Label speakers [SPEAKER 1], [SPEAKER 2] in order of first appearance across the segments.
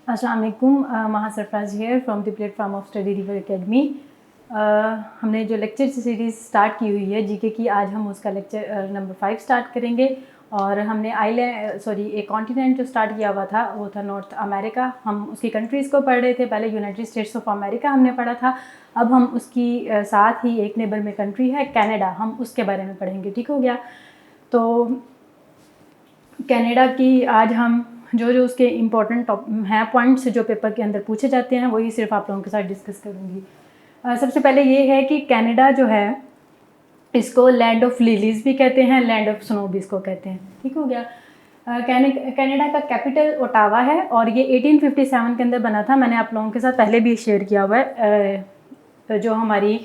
[SPEAKER 1] अस्सलाम वालेकुम, महा Sarfaraz here from the platform of study river academy. हमने जो लेक्चर सीरीज़ स्टार्ट की हुई है जीके की, आज हम उसका लेक्चर नंबर 5 स्टार्ट करेंगे। और हमने एक कॉन्टिनेंट जो स्टार्ट किया हुआ था वो था नॉर्थ अमेरिका। हम उसकी कंट्रीज़ को पढ़ रहे थे। पहले यूनाइटेड स्टेट्स ऑफ अमेरिका हमने पढ़ा था। अब हम उसकी साथ ही एक नेबर में कंट्री है कनाडा, हम उसके बारे में पढ़ेंगे। ठीक हो गया। तो कनाडा की आज हम जो उसके इम्पोर्टेंट हैं पॉइंट्स जो पेपर के अंदर पूछे जाते हैं वही सिर्फ आप लोगों के साथ डिस्कस करूँगी। सबसे पहले ये है कि कनाडा जो है इसको लैंड ऑफ लिलीज़ भी कहते हैं, लैंड ऑफ स्नो भी इसको कहते हैं। ठीक हो गया। कनाडा का कैपिटल ओटावा है और ये 1857 के अंदर बना था। मैंने आप लोगों के साथ पहले भी शेयर किया हुआ है जो हमारी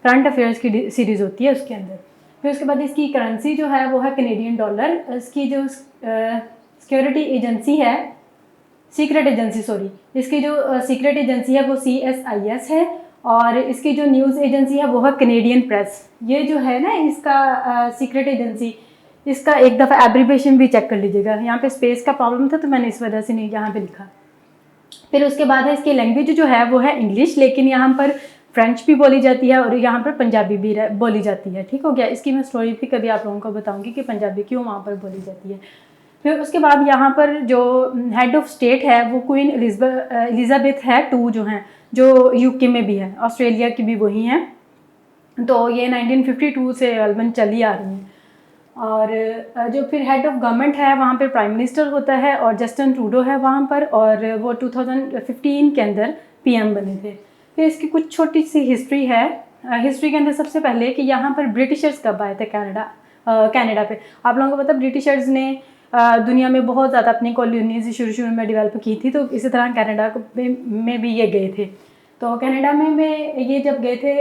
[SPEAKER 1] करंट अफेयर्स की सीरीज़ होती है उसके अंदर। फिर उसके बाद इसकी करेंसी जो है वो है कैनेडियन डॉलर। इसकी जो सिक्योरिटी एजेंसी है, सीक्रेट एजेंसी है वो CSIS है। और इसकी जो न्यूज़ एजेंसी है वो है कैनेडियन प्रेस। ये जो है ना इसका सीक्रेट एजेंसी, इसका एक दफ़ा एब्रीविएशन भी चेक कर लीजिएगा। यहाँ पे स्पेस का प्रॉब्लम था तो मैंने इस वजह से नहीं यहाँ पे लिखा। फिर उसके बाद है इसकी लैंग्वेज जो है वो है इंग्लिश, लेकिन यहाँ पर फ्रेंच भी बोली जाती है और यहाँ पर पंजाबी भी बोली जाती है। ठीक हो गया। इसकी मैं स्टोरी भी कभी आप लोगों को बताऊँगी कि पंजाबी क्यों वहाँ पर बोली जाती है। फिर उसके बाद यहाँ पर जो हेड ऑफ स्टेट है वो क्वीन एलिज़ाबेथ है टू जो हैं, जो UK में भी है, ऑस्ट्रेलिया की भी वही हैं। तो ये 1952 से गलबन चली आ रही हैं। और जो फिर हेड ऑफ गवर्नमेंट है वहाँ पर प्राइम मिनिस्टर होता है और जस्टिन ट्रूडो है वहाँ पर, और वो 2015 के अंदर PM बने थे। फिर इसकी कुछ छोटी सी हिस्ट्री है। हिस्ट्री के अंदर सबसे पहले कि यहाँ पर ब्रिटिशर्स कब आए थे कनाडा पे। आप लोगों को पता ब्रिटिशर्स ने दुनिया में बहुत ज़्यादा अपनी कॉलोनीज शुरू में डेवलप की थी, तो इसी तरह कनाडा में भी ये गए थे। तो कनाडा में ये जब गए थे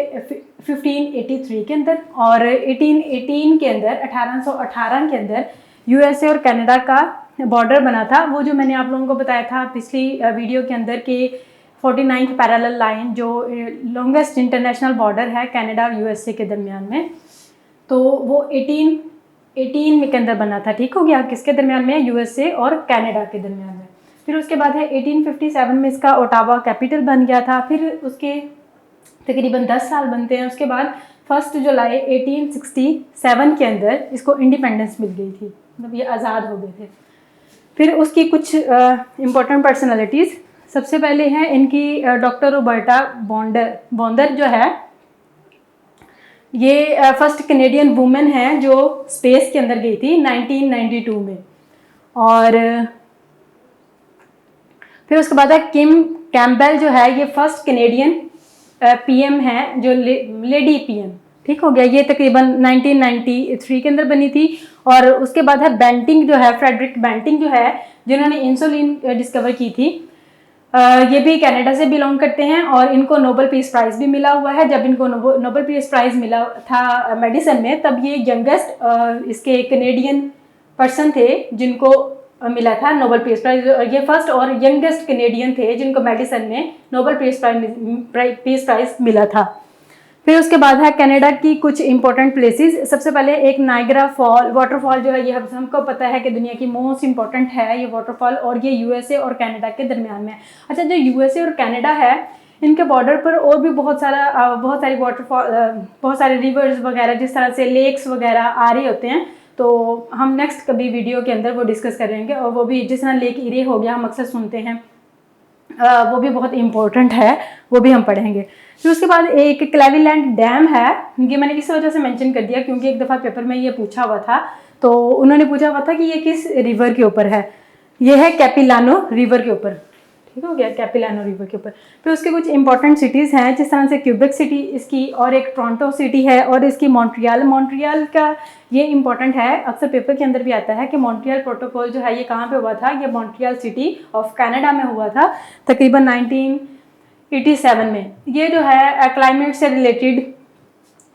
[SPEAKER 1] 1583 के अंदर, और 1818 के अंदर 1818 के अंदर USA और कनाडा का बॉर्डर बना था। वो जो मैंने आप लोगों को बताया था पिछली वीडियो के अंदर कि 49th पैरेलल लाइन जो लॉन्गेस्ट इंटरनेशनल बॉर्डर है कनाडा और USA के दरमियान में, तो वो 1818 के अंदर बना था। ठीक हो गया। किसके दरमियान में? USA और कनाडा के दरमियान में। फिर उसके बाद है 1857 में इसका ओटावा कैपिटल बन गया था। फिर उसके तकरीबन 10 साल बनते हैं। उसके बाद 1 जुलाई 1867 के अंदर इसको इंडिपेंडेंस मिल गई थी, मतलब ये आज़ाद हो गए थे। फिर उसकी कुछ इम्पोर्टेंट पर्सनैलिटीज़, सबसे पहले है इनकी डॉक्टर रॉबर्टा बॉन्डर जो है, ये फर्स्ट कैनेडियन वुमेन है जो स्पेस के अंदर गई थी 1992 में। और फिर उसके बाद है किम कैम्पबेल जो है, ये फर्स्ट कैनेडियन PM है जो लेडी PM। ठीक हो गया। ये तकरीबन 1993 के अंदर बनी थी। और उसके बाद है बेंटिंग जो है, फ्रेडरिक बेंटिंग जो है, जिन्होंने इंसुलिन डिस्कवर की थी। ये भी कनाडा से बिलोंग करते हैं और इनको नोबेल पीस प्राइज़ भी मिला हुआ है। जब इनको नोबेल पीस प्राइज़ मिला था मेडिसिन में, तब ये यंगेस्ट इसके कैनेडियन पर्सन थे जिनको मिला था नोबेल पीस प्राइज़। ये फर्स्ट और यंगेस्ट कैनेडियन थे जिनको मेडिसिन में नोबेल पीस प्राइज़ मिला था। फिर उसके बाद है कनाडा की कुछ इंपॉर्टेंट प्लेसेस। सबसे पहले एक नायग्रा फॉल वाटरफॉल जो है, ये हमको पता है कि दुनिया की मोस्ट इंपॉर्टेंट है ये वाटरफॉल, और ये USA और कनाडा के दरमियान में। अच्छा, जो USA और कनाडा है इनके बॉर्डर पर और भी बहुत सारी वाटरफॉल, बहुत सारे रिवर्स वगैरह, जिस तरह से लेक्स वगैरह आ रहे होते हैं, तो हम नेक्स्ट कभी वीडियो के अंदर वो डिस्कस करेंगे। और वो भी जिस तरह लेक इरे हो गया, हम अक्सर सुनते हैं, वो भी बहुत इम्पोर्टेंट है, वो भी हम पढ़ेंगे। फिर उसके बाद एक क्लेवेलैंड डैम है। ये मैंने इस वजह से मेंशन कर दिया क्योंकि एक दफ़ा पेपर में ये पूछा हुआ था, तो उन्होंने पूछा हुआ था कि ये किस रिवर के ऊपर है। ये है कैपिलानो रिवर के ऊपर। ठीक हो गया, कैपिलानो रिवर के ऊपर। फिर उसके कुछ इंपॉर्टेंट सिटीज़ हैं, जिस तरह से क्यूबेक सिटी इसकी, और एक टोरंटो सिटी है, और इसकी मॉन्ट्रियल का ये इंपॉर्टेंट है, अक्सर पेपर के अंदर भी आता है कि मॉन्ट्रियल प्रोटोकॉल जो है ये कहाँ पे हुआ था। ये मॉन्ट्रियल सिटी ऑफ कनाडा में हुआ था तकरीबन 1987 में। ये जो है क्लाइमेट से रिलेटेड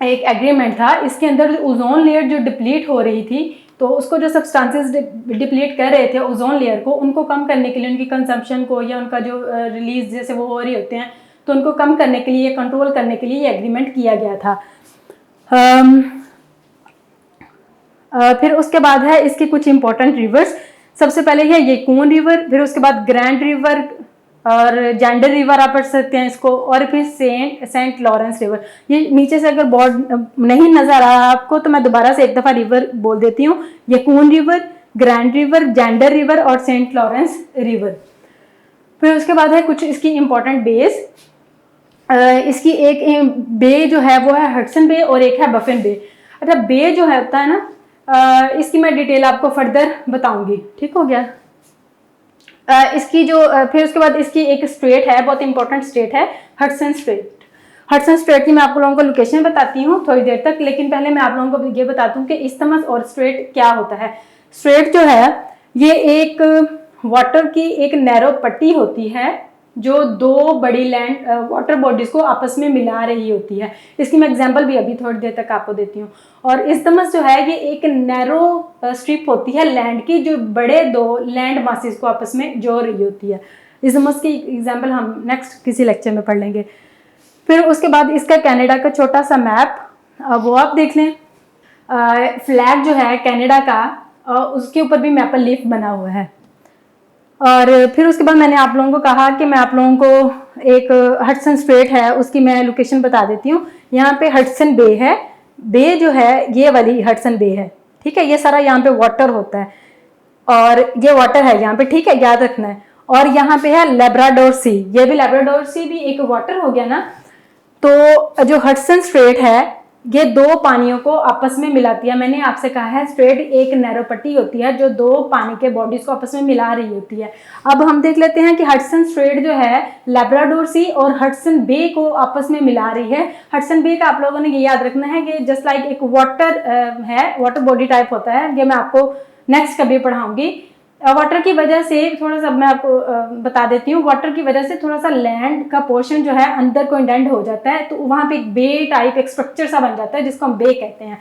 [SPEAKER 1] एक एग्रीमेंट था। इसके अंदर ओजोन लेयर जो डिप्लीट हो रही थी, तो उसको जो सब्सटेंसेस डिप्लीट कर रहे थे ओजोन लेयर को, उनको कम करने के लिए, उनकी कंजम्पशन को या उनका जो रिलीज जैसे वो हो रहे होते हैं, तो उनको कम करने के लिए, कंट्रोल करने के लिए ये एग्रीमेंट किया गया था। फिर उसके बाद है इसके कुछ इंपॉर्टेंट रिवर्स। सबसे पहले है येकून रिवर, फिर उसके बाद ग्रैंड रिवर, और जेंडर रिवर आप पढ़ सकते हैं इसको, और फिर सेंट लॉरेंस रिवर। ये नीचे से अगर बोर्ड नहीं नजर आ रहा आपको तो मैं दोबारा से एक दफा रिवर बोल देती हूँ, Yukon River, Grand River, Gander River और सेंट लॉरेंस रिवर। फिर उसके बाद है कुछ इसकी इंपॉर्टेंट बेस। इसकी एक बे जो है वो है हडसन बे और एक है बफिन बे। अच्छा, बे जो है होता है ना, इसकी मैं डिटेल आपको फर्दर बताऊंगी, ठीक हो गया। इसकी जो फिर उसके बाद इसकी एक स्ट्रेट है, बहुत इंपॉर्टेंट स्ट्रेट है, हडसन स्ट्रेट। हडसन स्ट्रेट की मैं आप लोगों को लोकेशन बताती हूँ थोड़ी देर तक, लेकिन पहले मैं आप लोगों को ये बताती हूँ कि इस्थमस और स्ट्रेट क्या होता है। स्ट्रेट जो है ये एक वाटर की एक नैरो पट्टी होती है जो दो बड़ी लैंड वाटर बॉडीज को आपस में मिला रही होती है। इसकी मैं एग्जांपल भी अभी थोड़ी देर तक आपको देती हूँ। और इस्थमस जो है ये एक नैरो स्ट्रिप होती है लैंड की, जो बड़े दो लैंड मासेस को आपस में जोड़ रही होती है। इस्थमस की एग्जांपल हम नेक्स्ट किसी लेक्चर में पढ़ लेंगे। फिर उसके बाद इसका कनाडा का छोटा सा मैप, वो आप देख लें। फ्लैग जो है कनाडा का, उसके ऊपर भी मैपल लीफ बना हुआ है। और फिर उसके बाद मैंने आप लोगों को कहा कि मैं आप लोगों को एक हडसन स्ट्रेट है उसकी मैं लोकेशन बता देती हूँ। यहाँ पे हडसन बे है, बे जो है ये वाली हडसन बे है, ठीक है। ये सारा यहाँ पे वाटर होता है और ये वाटर है यहाँ पे, ठीक है, याद रखना है। और यहाँ पे है लेब्राडोर सी, ये भी लेब्राडोर सी भी एक वाटर हो गया ना। तो जो हडसन स्ट्रेट है ये दो पानियों को आपस में मिलाती है। मैंने आपसे कहा है स्ट्रेट एक नैरो पट्टी होती है जो दो पानी के बॉडीज को आपस में मिला रही होती है। अब हम देख लेते हैं कि हडसन स्ट्रेट जो है लेब्राडोर सी और हडसन बे को आपस में मिला रही है। हडसन बे का आप लोगों ने ये याद रखना है कि जस्ट लाइक एक वाटर है, वाटर बॉडी टाइप होता है। ये मैं आपको नेक्स्ट कभी पढ़ाऊंगी। वाटर की वजह से थोड़ा सा मैं आपको बता देती हूँ, वाटर की वजह से थोड़ा सा लैंड का पोर्शन जो है अंदर को इंडेंट हो जाता है, तो वहां पे एक बे टाइप एक स्ट्रक्चर सा बन जाता है जिसको हम बे कहते हैं,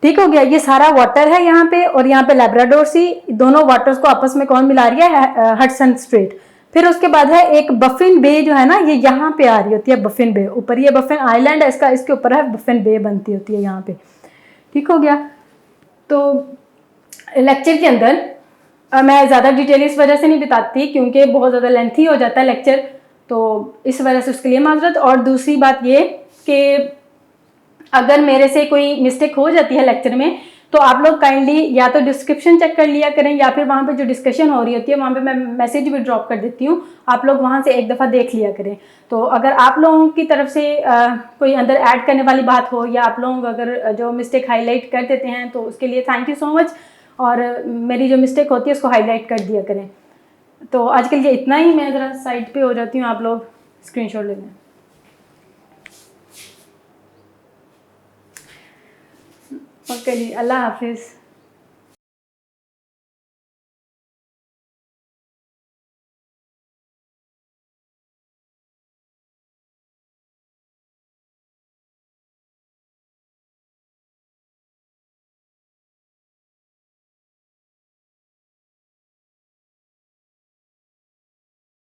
[SPEAKER 1] ठीक हो गया। ये सारा वाटर है यहाँ पे, और यहाँ पे लेब्राडोर सी, दोनों वाटर्स को आपस में कौन मिला रही है, हडसन स्ट्रेट। फिर उसके बाद है एक बफिन बे जो है ना, ये यहाँ पे आ रही होती है, बफिन बे ऊपर, ये बफिन आइलैंड है इसका, इसके ऊपर है बफिन बे बनती होती है यहाँ पे, ठीक हो गया। तो लेक्चर के अंदर मैं ज़्यादा डिटेल इस वजह से नहीं बताती क्योंकि बहुत ज़्यादा लेंथी हो जाता है लेक्चर, तो इस वजह से उसके लिए माजरत। और दूसरी बात ये कि अगर मेरे से कोई मिस्टेक हो जाती है लेक्चर में तो आप लोग काइंडली या तो डिस्क्रिप्शन चेक कर लिया करें, या फिर वहाँ पे जो डिस्कशन हो रही होती है वहाँ पे मैं मैसेज भी ड्रॉप कर देती हूँ, आप लोग वहाँ से एक दफ़ा देख लिया करें। तो अगर आप लोगों की तरफ से कोई अंदर ऐड करने वाली बात हो, या आप लोग अगर जो मिस्टेक हाईलाइट कर देते हैं तो उसके लिए थैंक यू सो मच, और मेरी जो मिस्टेक होती है उसको हाईलाइट कर दिया करें। तो आज के लिए इतना ही, मैं ज़रा साइड पे हो जाती हूँ, आप लोग स्क्रीनशॉट ले लें। ओके जी, अल्लाह हाफिज़।